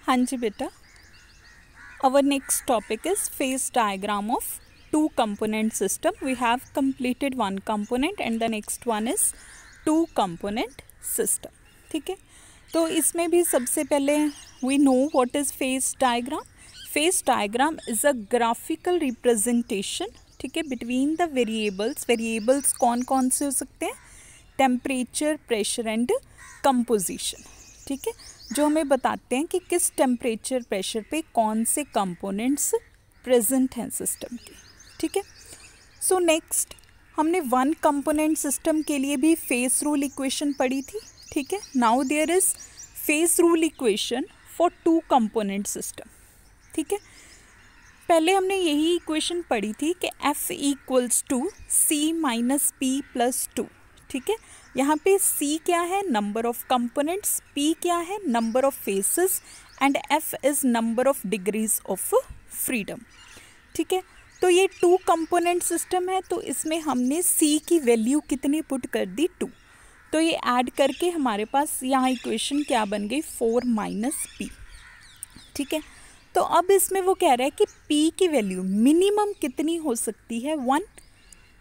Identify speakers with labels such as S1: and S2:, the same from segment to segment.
S1: हाँ जी बेटा, our next topic is phase diagram of two component system. We have completed one component and the next one is two component system. ठीक है, तो इसमें भी सबसे पहले we know what is phase diagram. Phase diagram is a graphical representation, ठीक है, between the variables. Variables कौन कौन से हो सकते हैं? टेम्परेचर, प्रेशर एंड कंपोजिशन, ठीक है, जो हमें बताते हैं कि किस टेम्परेचर प्रेशर पे कौन से कंपोनेंट्स प्रेजेंट हैं सिस्टम के, ठीक है। सो नेक्स्ट हमने वन कंपोनेंट सिस्टम के लिए भी फेस रूल इक्वेशन पढ़ी थी, ठीक है। Now there is phase rule equation for two component system, ठीक है। पहले हमने यही इक्वेशन पढ़ी थी कि F equals to C minus P plus two, ठीक है। यहाँ पे C क्या है? नंबर ऑफ कंपोनेंट्स, P क्या है? Number of faces and F is number of degrees of freedom, ठीक है। तो ये टू कंपोनेंट सिस्टम है, तो इसमें हमने C की वैल्यू कितनी पुट कर दी? 2। तो ये ऐड करके हमारे पास यहाँ इक्वेशन क्या बन गई? 4 माइनस P, ठीक है। तो अब इसमें वो कह रहा है कि P की वैल्यू मिनिमम कितनी हो सकती है? 1।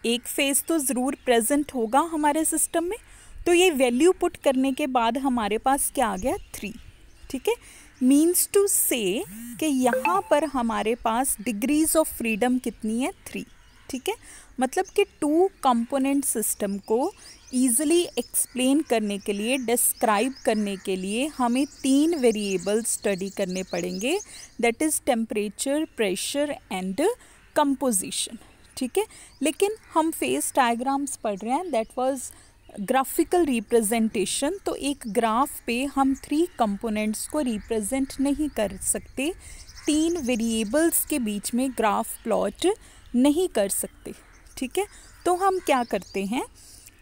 S1: एक फेस तो ज़रूर प्रेजेंट होगा हमारे सिस्टम में, तो ये वैल्यू पुट करने के बाद हमारे पास क्या आ गया? 3, ठीक है। मीन्स टू से कि यहाँ पर हमारे पास डिग्रीज ऑफ फ्रीडम कितनी है? 3, ठीक है। मतलब कि टू कंपोनेंट सिस्टम को ईजिली एक्सप्लेन करने के लिए, डिस्क्राइब करने के लिए हमें 3 वेरिएबल स्टडी करने पड़ेंगे, that is temperature, pressure and composition, ठीक है। लेकिन हम फेस डायग्राम्स पढ़ रहे हैं, दैट वाज ग्राफिकल रिप्रेजेंटेशन, तो एक ग्राफ पे हम 3 कंपोनेंट्स को रिप्रेजेंट नहीं कर सकते, 3 वेरिएबल्स के बीच में ग्राफ प्लॉट नहीं कर सकते, ठीक है। तो हम क्या करते हैं,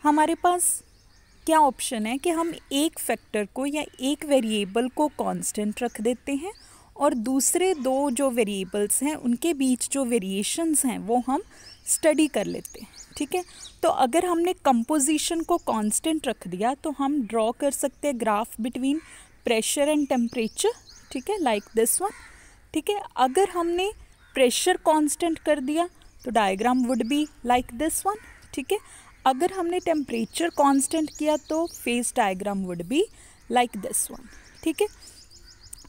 S1: हमारे पास क्या ऑप्शन है कि हम एक फैक्टर को या एक वेरिएबल को कांस्टेंट रख देते हैं और दूसरे 2 जो वेरिएबल्स हैं उनके बीच जो वेरिएशंस हैं वो हम स्टडी कर लेते हैं, ठीक है। तो अगर हमने कंपोजिशन को कांस्टेंट रख दिया तो हम ड्रॉ कर सकते हैं graph between pressure and temperature, ठीक है, लाइक दिस वन, ठीक है। अगर हमने प्रेशर कांस्टेंट कर दिया तो diagram would be like this one, ठीक है। अगर हमने टेम्परेचर कांस्टेंट किया तो phase diagram would be like this one, ठीक है।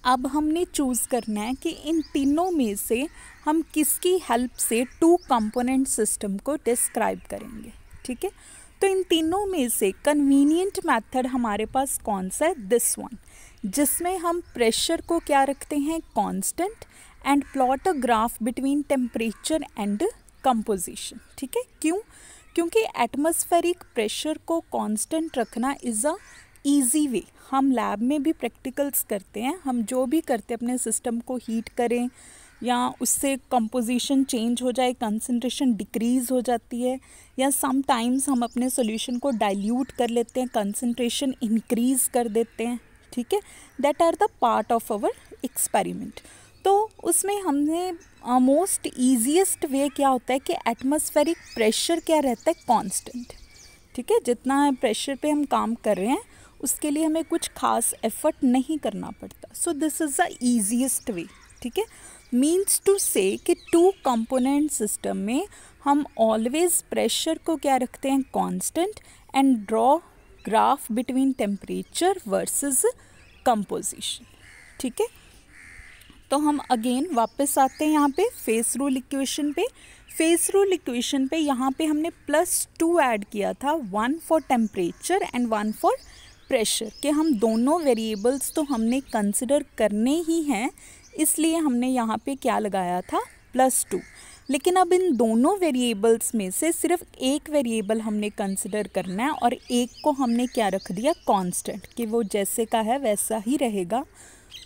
S1: अब हमने चूज़ करना है कि इन तीनों में से हम किसकी हेल्प से टू कंपोनेंट सिस्टम को डिस्क्राइब करेंगे, ठीक है। तो इन तीनों में से कन्वीनियंट मेथड हमारे पास कौन सा है? दिस वन, जिसमें हम प्रेशर को क्या रखते हैं? Constant, and plot a graph between temperature and composition, ठीक है। क्यों? क्योंकि एटमॉस्फेरिक प्रेशर को कांस्टेंट रखना इज़ अ ईजी वे। हम लैब में भी प्रैक्टिकल्स करते हैं, हम जो भी करते हैं अपने सिस्टम को हीट करें या उससे कंपोजिशन चेंज हो जाए, कंसंट्रेशन डिक्रीज़ हो जाती है, या सम टाइम्स हम अपने सॉल्यूशन को डाइल्यूट कर लेते हैं, कंसंट्रेशन इंक्रीज़ कर देते हैं, ठीक है। That are the part of our experiment. तो उसमें हमने मोस्ट ईजीएस्ट वे क्या होता है कि एटमॉस्फेरिक प्रेशर क्या रहता है? कांस्टेंट, ठीक है। जितना प्रेशर पे हम काम कर रहे हैं उसके लिए हमें कुछ खास एफर्ट नहीं करना पड़ता। सो दिस इज़ द ईजीएस्ट वे, ठीक है। मीन्स टू से कि टू कंपोनेंट सिस्टम में हम ऑलवेज प्रेशर को क्या रखते हैं? Constant, and draw graph between temperature versus composition, ठीक है। तो हम अगेन वापस आते हैं यहाँ पे फेस रूल इक्वेशन पे। फेस रूल इक्वेशन पे यहाँ पे हमने +2 ऐड किया था, 1 for temperature and 1 for pressure, कि हम दोनों वेरिएबल्स तो हमने कंसिडर करने ही हैं, इसलिए हमने यहाँ पे क्या लगाया था? +2। लेकिन अब इन दोनों वेरिएबल्स में से सिर्फ एक वेरिएबल हमने कंसिडर करना है और एक को हमने क्या रख दिया? कांस्टेंट, कि वो जैसे का है वैसा ही रहेगा,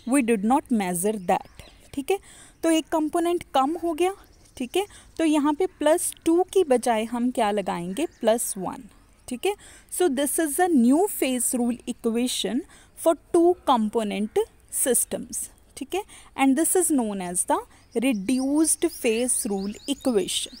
S1: we did not measure that, ठीक है। तो एक कंपोनेंट कम हो गया, ठीक है। तो यहाँ पे +2 की बजाय हम क्या लगाएंगे? +1, ठीक है। So this is a new phase rule equation for two component systems, ठीक है, and this is known as the reduced phase rule equation,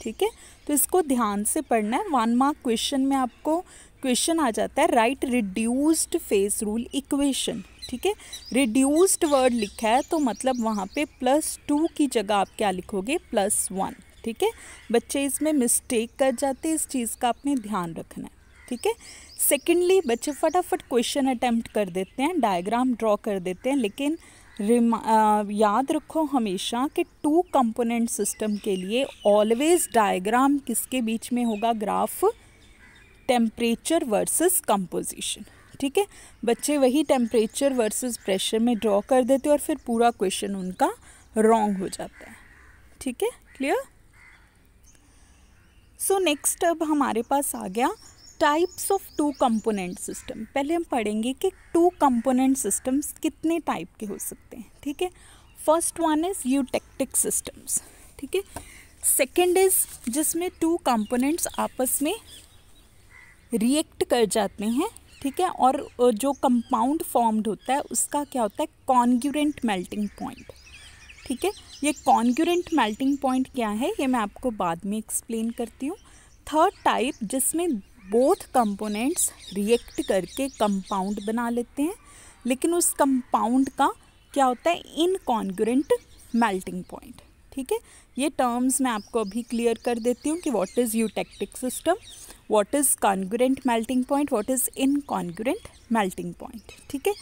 S1: ठीक है। तो इसको ध्यान से पढ़ना है, 1 मार्क क्वेश्चन में आपको क्वेश्चन आ जाता है, right reduced phase rule equation, ठीक है। रिड्यूस्ड वर्ड लिखा है तो मतलब वहाँ पे +2 की जगह आप क्या लिखोगे, +1, ठीक है। बच्चे इसमें मिस्टेक कर जाते हैं, इस चीज़ का आपने ध्यान रखना है, ठीक है। सेकेंडली बच्चे फटाफट क्वेश्चन अटैम्प्ट कर देते हैं, डायग्राम ड्रॉ कर देते हैं, लेकिन याद रखो हमेशा कि 2 कंपोनेंट सिस्टम के लिए ऑलवेज डायग्राम किसके बीच में होगा, ग्राफ टेम्परेचर वर्सेस कंपोजिशन, ठीक है। बच्चे वही टेम्परेचर वर्सेस प्रेशर में ड्रॉ कर देते और फिर पूरा क्वेश्चन उनका रॉन्ग हो जाता है, ठीक है, क्लियर। सो नेक्स्ट अब हमारे पास आ गया टाइप्स ऑफ 2 कंपोनेंट सिस्टम। पहले हम पढ़ेंगे कि 2 कंपोनेंट सिस्टम्स कितने टाइप के हो सकते हैं, ठीक है। First one is eutectic systems, ठीक है। सेकेंड इज जिसमें 2 कंपोनेंट्स आपस में रिएक्ट कर जाते हैं, ठीक है, और जो कंपाउंड फॉर्म्ड होता है उसका क्या होता है, कॉन्ग्रुएंट मेल्टिंग पॉइंट, ठीक है। ये कॉन्ग्रुएंट मेल्टिंग पॉइंट क्या है ये मैं आपको बाद में एक्सप्लेन करती हूँ। थर्ड टाइप जिसमें बोथ कंपोनेंट्स रिएक्ट करके कंपाउंड बना लेते हैं, लेकिन उस कंपाउंड का क्या होता है, इनकॉन्ग्रुएंट मेल्टिंग पॉइंट, ठीक है। ये टर्म्स मैं आपको अभी क्लियर कर देती हूँ कि what is eutectic system, what is congruent melting point, what is incongruent melting point, ठीक है।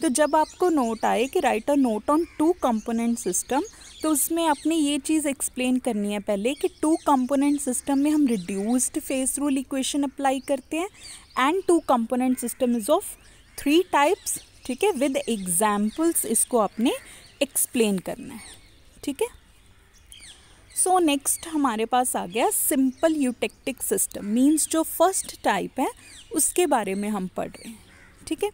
S1: तो जब आपको नोट आए कि write a note on 2 component system, तो उसमें आपने ये चीज़ एक्सप्लेन करनी है पहले कि 2 कंपोनेंट सिस्टम में हम reduced phase rule equation apply करते हैं, and 2 component system is of 3 types, ठीक है, विद एग्जाम्पल्स इसको आपने एक्सप्लेन करना है, ठीक है। सो नेक्स्ट हमारे पास आ गया सिंपल यूटेक्टिक सिस्टम, मीन्स जो फर्स्ट टाइप है उसके बारे में हम पढ़ रहे हैं, ठीक है।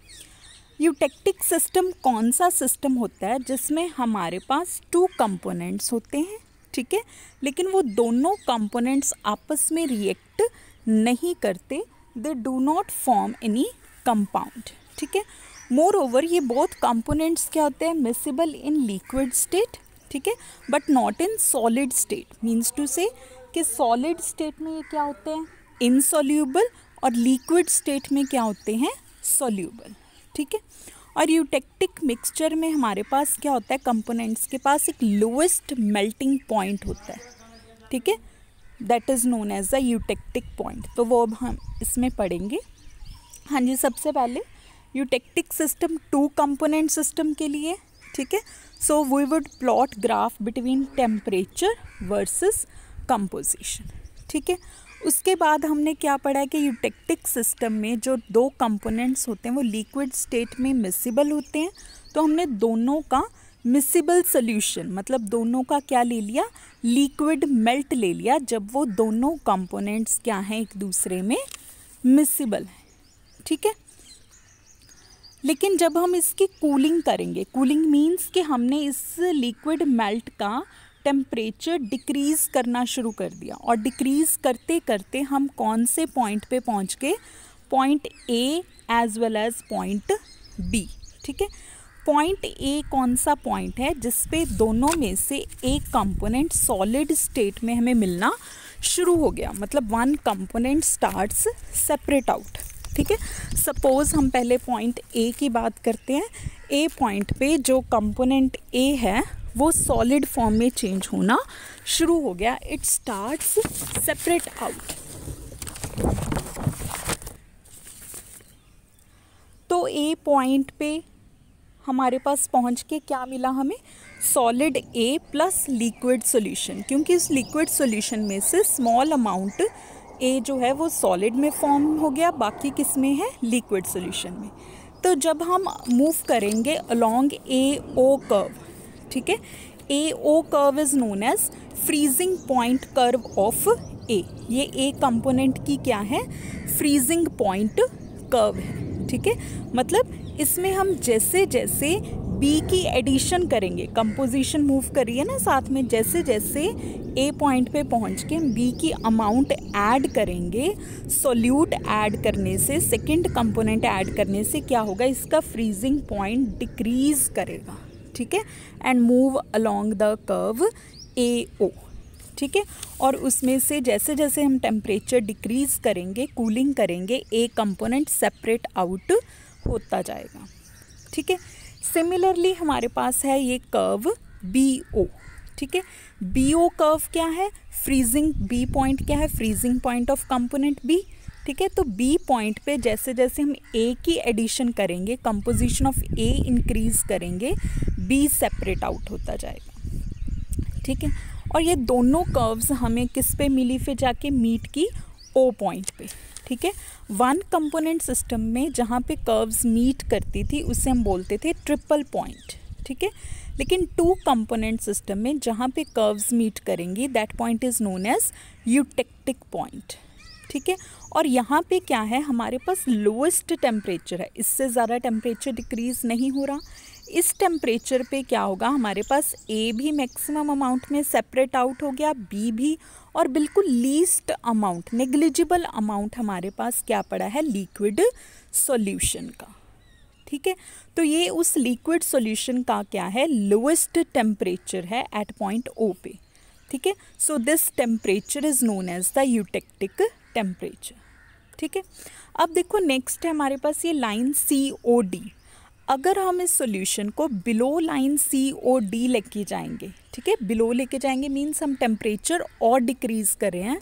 S1: यूटेक्टिक सिस्टम कौन सा सिस्टम होता है जिसमें हमारे पास 2 कंपोनेंट्स होते हैं, ठीक है, लेकिन वो दोनों कंपोनेंट्स आपस में रिएक्ट नहीं करते, they do not form any compound, ठीक है। मोर ओवर ये बोथ कंपोनेंट्स क्या होते हैं, मिसिबल इन लिक्विड स्टेट, ठीक है, but not in solid state, means to say कि सॉलिड स्टेट में ये क्या होते हैं, इनसॉल्यूबल, और लिक्विड स्टेट में क्या होते हैं, सॉल्यूबल, ठीक है। और यूटेक्टिक मिक्सचर में हमारे पास क्या होता है, कंपोनेंट्स के पास एक लोएस्ट मेल्टिंग पॉइंट होता है, ठीक है, that is known as the eutectic point. तो वो अब हम इसमें पढ़ेंगे। हाँ जी, सबसे पहले यूटेक्टिक सिस्टम 2 कंपोनेंट सिस्टम के लिए, ठीक है। So we would plot graph between temperature versus composition, ठीक है। उसके बाद हमने क्या पढ़ा है कि यूटेक्टिक सिस्टम में जो 2 कंपोनेंट्स होते हैं वो लिक्विड स्टेट में मिसिबल होते हैं, तो हमने दोनों का मिसिबल सोल्यूशन, मतलब दोनों का क्या ले लिया, लिक्विड मेल्ट ले लिया, जब वो दोनों कंपोनेंट्स क्या हैं, एक दूसरे में मिसिबल हैं, ठीक है। लेकिन जब हम इसकी कूलिंग करेंगे, कूलिंग मीन्स कि हमने इस लिक्विड मेल्ट का टेम्परेचर डिक्रीज़ करना शुरू कर दिया, और डिक्रीज़ करते करते हम कौन से पॉइंट पे पहुंच गए, point A as well as point B, ठीक है। पॉइंट ए कौन सा पॉइंट है जिस पे दोनों में से एक कंपोनेंट सॉलिड स्टेट में हमें मिलना शुरू हो गया, मतलब one component starts separate out, ठीक है। सपोज़ हम पहले पॉइंट ए की बात करते हैं। ए पॉइंट पे जो कंपोनेंट ए है वो सॉलिड फॉर्म में चेंज होना शुरू हो गया, इट स्टार्ट्स सेपरेट आउट। तो ए पॉइंट पे हमारे पास पहुंच के क्या मिला हमें, सॉलिड ए प्लस लिक्विड सॉल्यूशन, क्योंकि इस लिक्विड सॉल्यूशन में से स्मॉल अमाउंट ए जो है वो सॉलिड में फॉर्म हो गया, बाकी किस में है, लिक्विड सॉल्यूशन में। तो जब हम मूव करेंगे अलोंग ए ओ कर्व, ठीक है, A O curve is known as freezing point curve of A, ये ए कंपोनेंट की क्या है, फ्रीजिंग पॉइंट कर्व है, ठीक है। मतलब इसमें हम जैसे जैसे बी की एडिशन करेंगे, कंपोजिशन मूव करिए ना साथ में, जैसे जैसे ए पॉइंट पे पहुंच के बी की अमाउंट ऐड करेंगे, सोल्यूट ऐड करने से, सेकंड कंपोनेंट ऐड करने से क्या होगा, इसका फ्रीजिंग पॉइंट डिक्रीज करेगा, ठीक है, and move along the curve A O, ठीक है। और उसमें से जैसे जैसे हम टेम्परेचर डिक्रीज करेंगे, कूलिंग करेंगे, ए कंपोनेंट सेपरेट आउट होता जाएगा, ठीक है। सिमिलरली हमारे पास है ये कर्व BO, ठीक है। BO कर्व क्या है, फ्रीजिंग, B पॉइंट क्या है, freezing point of component B, ठीक है। तो B पॉइंट पे जैसे जैसे हम A की एडिशन करेंगे, कंपोजिशन ऑफ A इंक्रीज करेंगे, B सेपरेट आउट होता जाएगा, ठीक है। और ये दोनों कर्व्स हमें किस पे मिली, फिर जाके मीट की O पॉइंट पे, ठीक है। वन कंपोनेंट सिस्टम में जहाँ पे कर्व्स मीट करती थी उसे हम बोलते थे ट्रिपल पॉइंट, ठीक है। लेकिन टू कंपोनेंट सिस्टम में जहाँ पे कर्व्स मीट करेंगी that point is known as eutectic point, ठीक है। और यहाँ पे क्या है, हमारे पास लोएस्ट टेम्परेचर है, इससे ज़्यादा टेम्परेचर डिक्रीज़ नहीं हो रहा। इस टेम्परेचर पे क्या होगा, हमारे पास A भी मैक्सिमम अमाउंट में सेपरेट आउट हो गया, B भी, और बिल्कुल लीस्ट अमाउंट, नेग्लिजिबल अमाउंट हमारे पास क्या पड़ा है, लिक्विड सॉल्यूशन का, ठीक है। तो ये उस लिक्विड सॉल्यूशन का क्या है, लोएस्ट टेम्परेचर है एट पॉइंट O पे, ठीक है। So this temperature is known as the eutectic temperature, ठीक है। अब देखो नेक्स्ट है हमारे पास ये लाइन COD। अगर हम इस सॉल्यूशन को बिलो लाइन COD लेके जाएंगे, ठीक है, बिलो लेके जाएंगे मीन्स हम टेम्परेचर और डिक्रीज कर रहे हैं,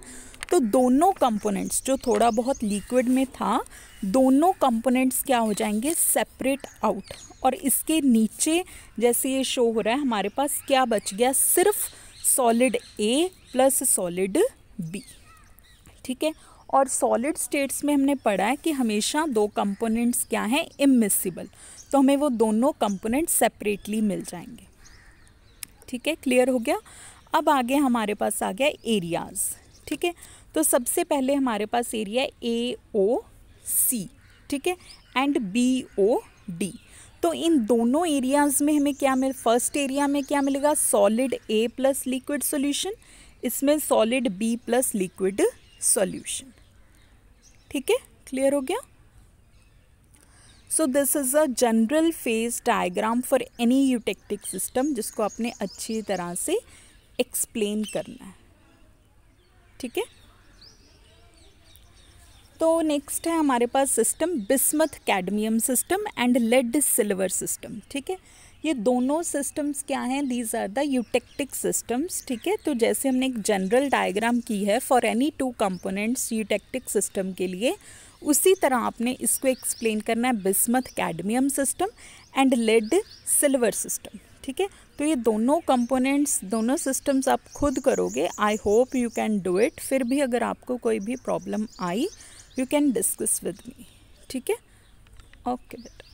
S1: तो दोनों कंपोनेंट्स जो थोड़ा बहुत लिक्विड में था, दोनों कंपोनेंट्स क्या हो जाएंगे, सेपरेट आउट। और इसके नीचे जैसे ये शो हो रहा है हमारे पास क्या बच गया, सिर्फ solid A plus solid B, ठीक है। और सॉलिड स्टेट्स में हमने पढ़ा है कि हमेशा दो कंपोनेंट्स क्या हैं, इमिसिबल, तो हमें वो दोनों कंपोनेंट्स सेपरेटली मिल जाएंगे, ठीक है। क्लियर हो गया। अब आगे हमारे पास आ गया एरियाज़, ठीक है। तो सबसे पहले हमारे पास एरिया AOC, ठीक है, एंड BOD। तो इन दोनों एरियाज़ में हमें क्या फर्स्ट एरिया में क्या मिलेगा, solid A plus liquid solution, इसमें solid B plus liquid solution, ठीक है। क्लियर हो गया। So this is a general phase diagram for any eutectic system, जिसको आपने अच्छी तरह से एक्सप्लेन करना है, ठीक है। तो नेक्स्ट है हमारे पास system bismuth cadmium system and lead silver system, ठीक है। ये दोनों सिस्टम्स क्या हैं, these are the eutectic systems, ठीक है। तो जैसे हमने एक जनरल डायग्राम की है for any two components eutectic system के लिए, उसी तरह आपने इसको एक्सप्लेन करना है bismuth cadmium system and lead silver system, ठीक है। तो ये दोनों कंपोनेंट्स, दोनों सिस्टम्स आप खुद करोगे, I hope you can do it. फिर भी अगर आपको कोई भी problem I, you can discuss with me, ठीक है। ओके बेटा।